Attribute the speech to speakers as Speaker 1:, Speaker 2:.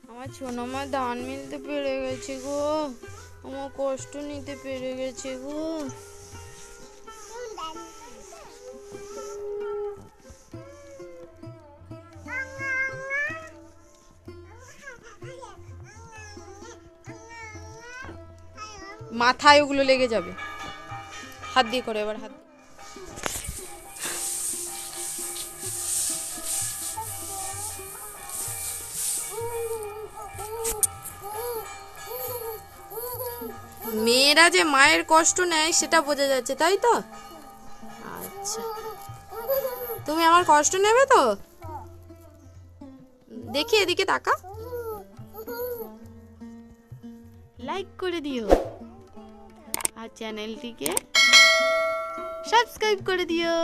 Speaker 1: আমার ছোনমা ধান মিলতে পেরে গেছে গো, আমার কষ্ট নিতে পেরে গেছে গো। মাথায় ওগুলো লেগে যাবে, হাত দিয়ে করে এবার হাত। মেয়েরা যে মায়ের কষ্ট নেয় সেটা বোঝা যাচ্ছে, তাই তো? আচ্ছা, তুমি আমার কষ্ট নেবে তো? দেখি এদিকে তাকা, লাইক করে দিও আর চ্যানেলটিকে সাবস্ক্রাইব করে দিও।